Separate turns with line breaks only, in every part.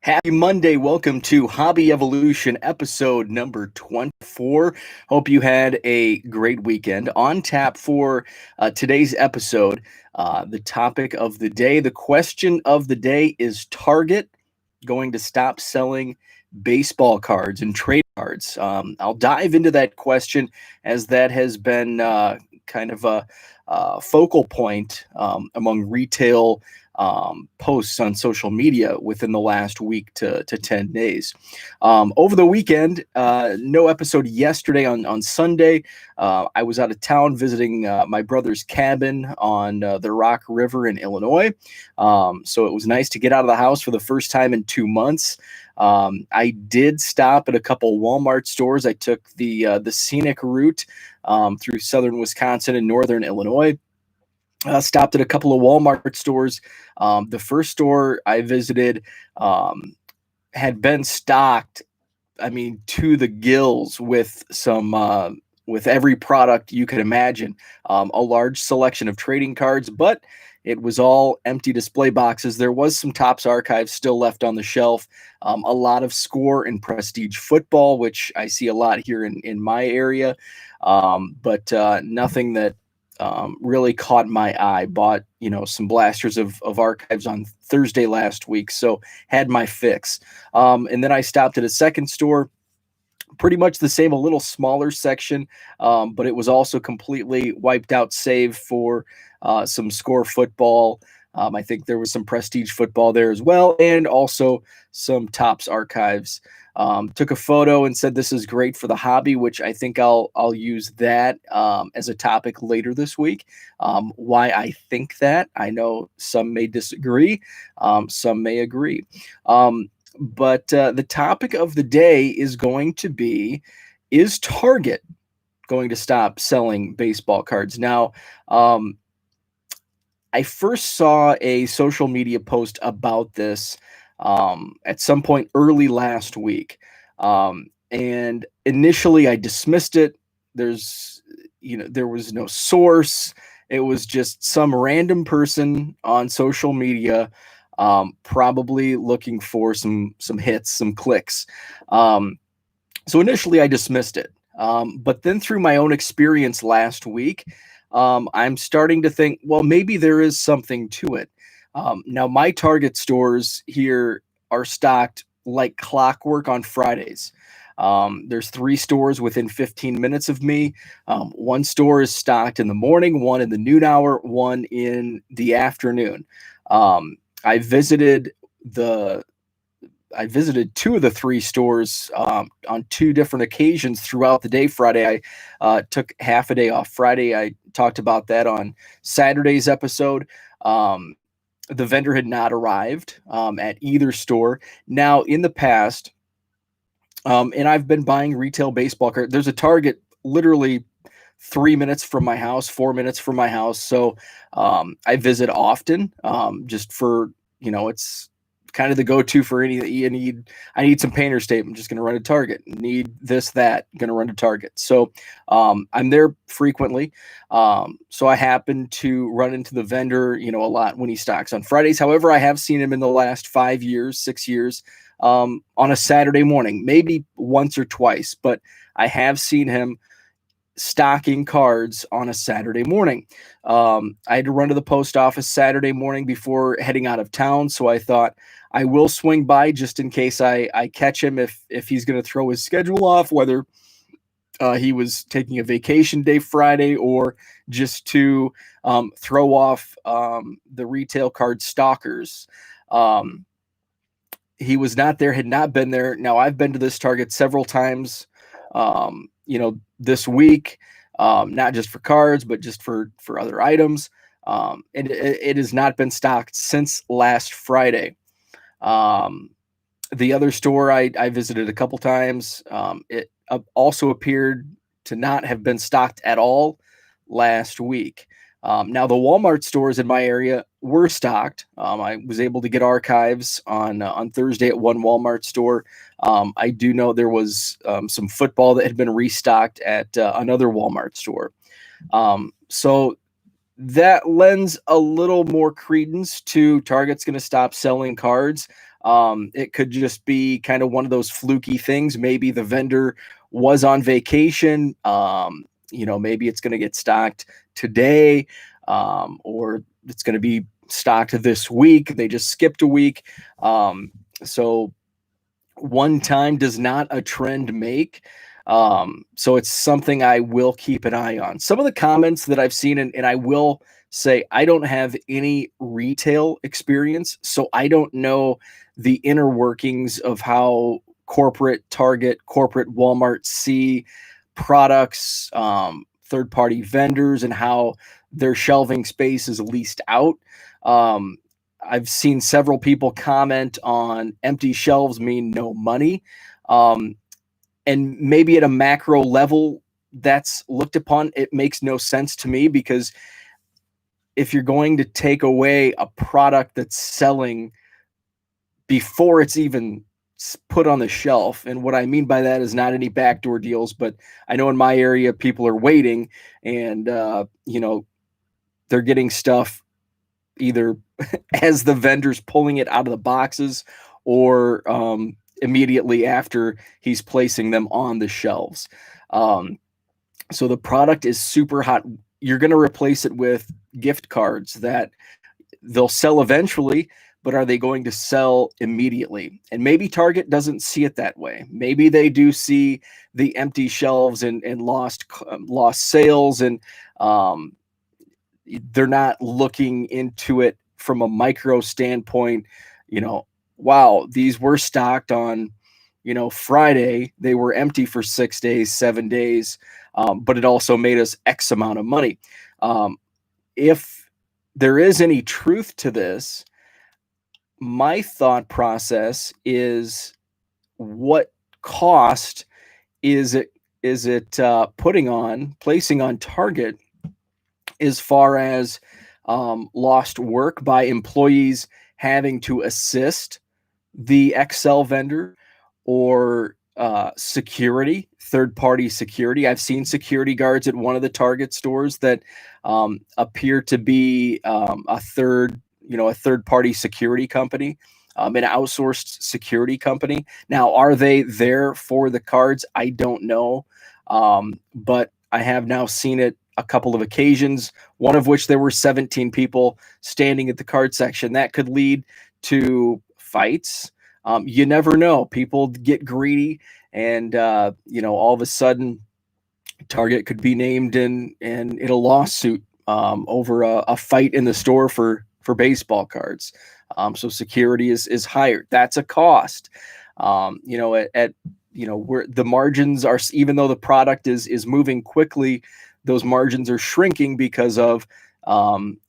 Happy Monday. Welcome to Hobby Evolution episode number 24. Hope you had a great weekend. On tap for today's episode, the topic of the day, the question of the day is Target going to stop selling baseball cards and trade cards? I'll dive into that question as that has been kind of a focal point among retail posts on social media within the last week to 10 days. Over the weekend, no episode yesterday on Sunday. I was out of town visiting my brother's cabin on the Rock River in Illinois. So it was nice to get out of the house for the first time in 2 months. I did stop at a couple Walmart stores. I took the scenic route through southern Wisconsin and northern Illinois. Stopped at a couple of Walmart stores. The first store I visited had been stocked, I mean, to the gills with with every product you could imagine. A large selection of trading cards, but it was all empty display boxes. There was some Topps archives still left on the shelf. A lot of score and prestige football, which I see a lot here in my area, but nothing that really caught my eye. Bought, some blasters of archives on Thursday last week, so had my fix. And then I stopped at a second store, pretty much the same, a little smaller section, but it was also completely wiped out, save for some score football. I think there was some prestige football there as well, and also some Topps archives. Took a photo and said this is great for the hobby, which I think I'll use that as a topic later this week. Why I think that, I know some may disagree, some may agree. But the topic of the day is going to be, is Target going to stop selling baseball cards? Now, I first saw a social media post about this at some point early last week. And initially I dismissed it. There was no source. It was just some random person on social media, probably looking for some hits, some clicks. So initially I dismissed it. But then through my own experience last week, I'm starting to think, well, maybe there is something to it. Now, my Target stores here are stocked like clockwork on Fridays. There's 3 stores within 15 minutes of me. One store is stocked in the morning, one in the noon hour, one in the afternoon. I visited 2 of the 3 stores on 2 different occasions throughout the day. Friday, I took half a day off. Friday, I talked about that on Saturday's episode. The vendor had not arrived at either store. Now, in the past, and I've been buying retail baseball cards. There's a Target literally 3 minutes from my house, 4 minutes from my house. So I visit often, just for, it's kind of the go-to for any that you need. I need some painter's tape. I'm just going to run to Target. Need this, that, going to run to Target. So I'm there frequently. So I happen to run into the vendor, a lot when he stocks on Fridays. However, I have seen him in the last 5 years, 6 years, on a Saturday morning, maybe once or twice, but I have seen him stocking cards on a Saturday morning. I had to run to the post office Saturday morning before heading out of town, so I thought I will swing by just in case I catch him if he's going to throw his schedule off, whether he was taking a vacation day Friday or just to throw off the retail card stalkers. He was not there, had not been there. Now, I've been to this Target several times, this week, not just for cards, but just for other items. And it has not been stocked since last Friday. The other store I visited a couple times, it also appeared to not have been stocked at all last week. Now, the Walmart stores in my area were stocked. I was able to get archives on Thursday at one Walmart store. I do know there was some football that had been restocked at another Walmart store. So that lends a little more credence to Target's going to stop selling cards. It could just be kind of one of those fluky things. Maybe the vendor was on vacation. Maybe it's going to get stocked today, or it's going to be stocked this week. They just skipped a week. So one time does not a trend make. So it's something I will keep an eye on. Some of the comments that I've seen, and I will say I don't have any retail experience, so I don't know the inner workings of how corporate Target, corporate Walmart see products, third-party vendors, and how their shelving space is leased out. Um, I've seen several people comment on empty shelves mean no money. Um, and maybe at a macro level, that's looked upon. It makes no sense to me, because if you're going to take away a product that's selling before it's even put on the shelf, and what I mean by that is not any backdoor deals, but I know in my area people are waiting, and they're getting stuff either as the vendor's pulling it out of the boxes, or immediately after he's placing them on the shelves. So the product is super hot. You're going to replace it with gift cards that they'll sell eventually, but are they going to sell immediately? And maybe Target doesn't see it that way. Maybe they do see the empty shelves and lost sales, and they're not looking into it from a micro standpoint. Wow, these were stocked on, Friday. They were empty for 6 days, 7 days, but it also made us X amount of money. If there is any truth to this, my thought process is, what cost is it placing on Target, as far as lost work by employees having to assist the Excel vendor, or security, third-party security. I've seen security guards at one of the Target stores that appear to be a third-party security company, an outsourced security company. Now, are they there for the cards? I don't know, but I have now seen it a couple of occasions, one of which there were 17 people standing at the card section. That could lead to fights. You never know. People get greedy, and all of a sudden, Target could be named in a lawsuit over a fight in the store for baseball cards. So security is higher. That's a cost. Where the margins are, even though the product is moving quickly, those margins are shrinking because of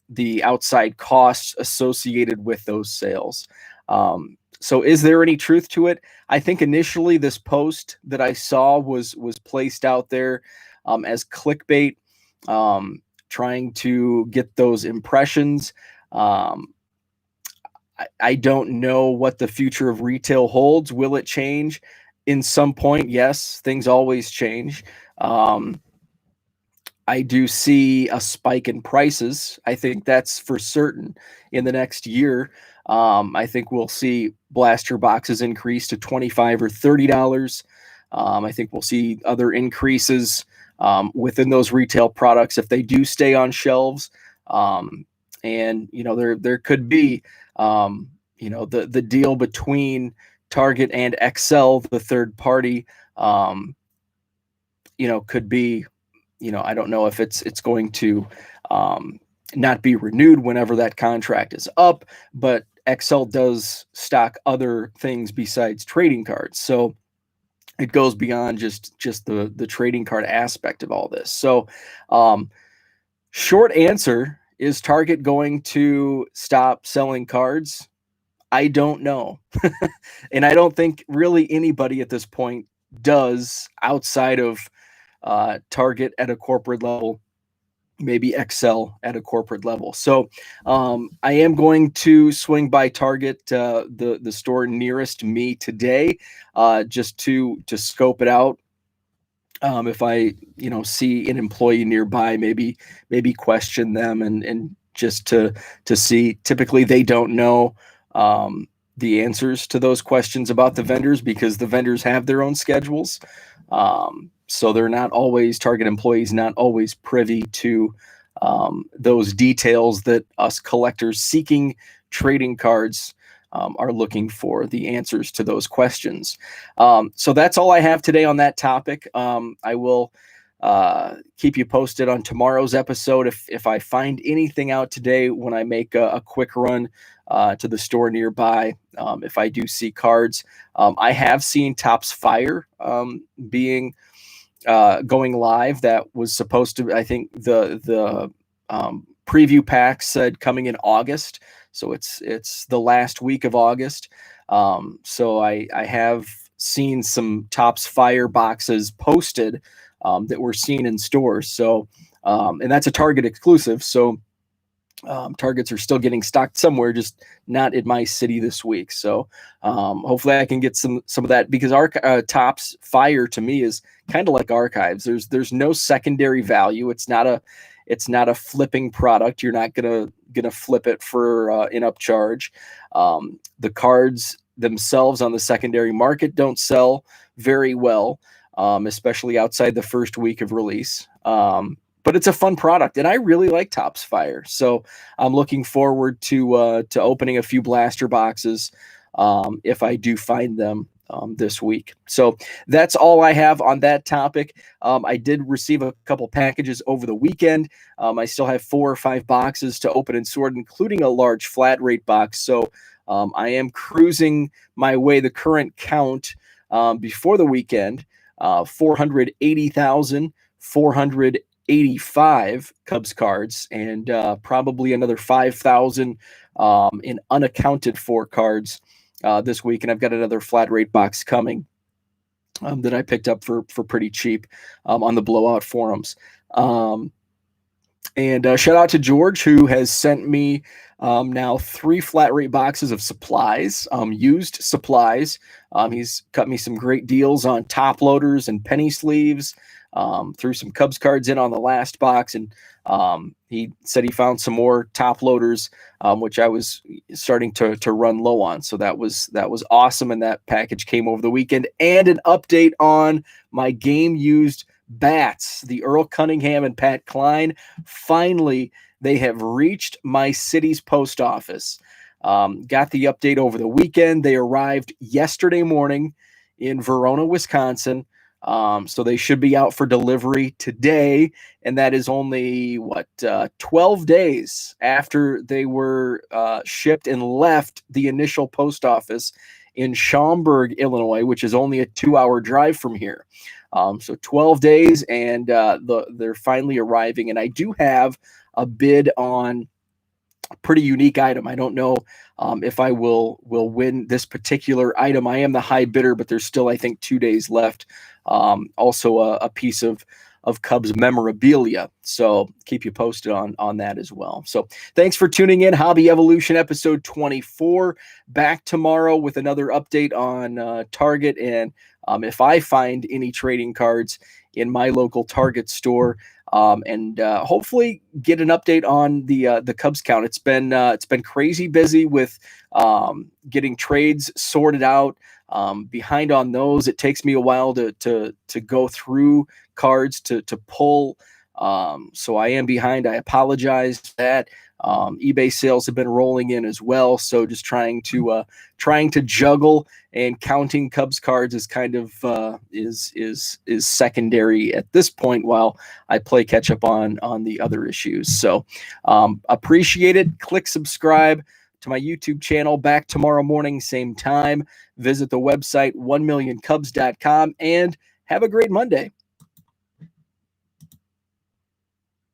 the outside costs associated with those sales. So is there any truth to it? I think initially this post that I saw was placed out there as clickbait, trying to get those impressions. I don't know what the future of retail holds. Will it change? In some point, yes, things always change. I do see a spike in prices. I think that's for certain in the next year. I think we'll see blaster boxes increase to $25 or $30. I think we'll see other increases within those retail products if they do stay on shelves. And there could be the deal between Target and Excel, the third party, could be, I don't know if it's going to not be renewed whenever that contract is up, but Excel does stock other things besides trading cards. So it goes beyond just the trading card aspect of all this. So short answer, is Target going to stop selling cards? I don't know. And I don't think really anybody at this point does, outside of Target at a corporate level, maybe Excel at a corporate level. So I am going to swing by Target, the store nearest me today, just to scope it out. If I see an employee nearby, maybe question them, and just to see. Typically they don't know the answers to those questions about the vendors, because the vendors have their own schedules. So they're not always, Target employees not always privy to those details that us collectors seeking trading cards are looking for the answers to those questions. So that's all I have today on that topic. I will keep you posted on tomorrow's episode if I find anything out today when I make a quick run to the store nearby. If I do see cards, I have seen Topps Fire being going live. That was supposed to, I think the preview pack said coming in August, so it's the last week of August. So I have seen some Topps Fire boxes posted that we're seeing in stores. So and that's a Target exclusive. So Targets are still getting stocked somewhere, just not in my city this week. So hopefully I can get some of that, because our Topps Fire to me is kind of like archives. There's no secondary value. It's not a flipping product. You're not gonna flip it for an upcharge. The cards themselves on the secondary market don't sell very well, especially outside the first week of release. But it's a fun product, and I really like Topps Fire. So I'm looking forward to opening a few blaster boxes if I do find them this week. So that's all I have on that topic. I did receive a couple packages over the weekend. I still have 4 or 5 boxes to open and sort, including a large flat rate box. So I am cruising my way. The current count before the weekend, 485 Cubs cards, and probably another 5,000 in unaccounted for cards this week. And I've got another flat rate box coming that I picked up for pretty cheap on the Blowout forums. And shout out to George, who has sent me now 3 flat rate boxes of supplies, used supplies. He's cut me some great deals on top loaders and penny sleeves. Threw some Cubs cards in on the last box, and he said he found some more top loaders, which I was starting to run low on. So that was awesome, and that package came over the weekend. And an update on my game used bats, the Earl Cunningham and Pat Klein. Finally, they have reached my city's post office. Got the update over the weekend. They arrived yesterday morning in Verona, Wisconsin. So they should be out for delivery today, and that is only 12 days after they were shipped and left the initial post office in Schaumburg, Illinois, which is only a 2-hour drive from here. So 12 days, and they're finally arriving. And I do have a bid on a pretty unique item. I don't know if I will win this particular item. I am the high bidder, but there's still, I think, 2 days left. Also a piece of Cubs memorabilia. So keep you posted on that as well. So thanks for tuning in. Hobby Evolution episode 24. Back tomorrow with another update on Target, and if I find any trading cards in my local Target store, and hopefully get an update on the Cubs count. It's been crazy busy with getting trades sorted out. Behind on those, it takes me a while to go through cards to pull. So I am behind. I apologize for that. eBay sales have been rolling in as well. So just trying to juggle, and counting Cubs cards is kind of is secondary at this point while I play catch up on the other issues. So appreciate it. Click subscribe to my YouTube channel. Back tomorrow morning, same time. Visit the website 1millioncubs.com, and have a great Monday.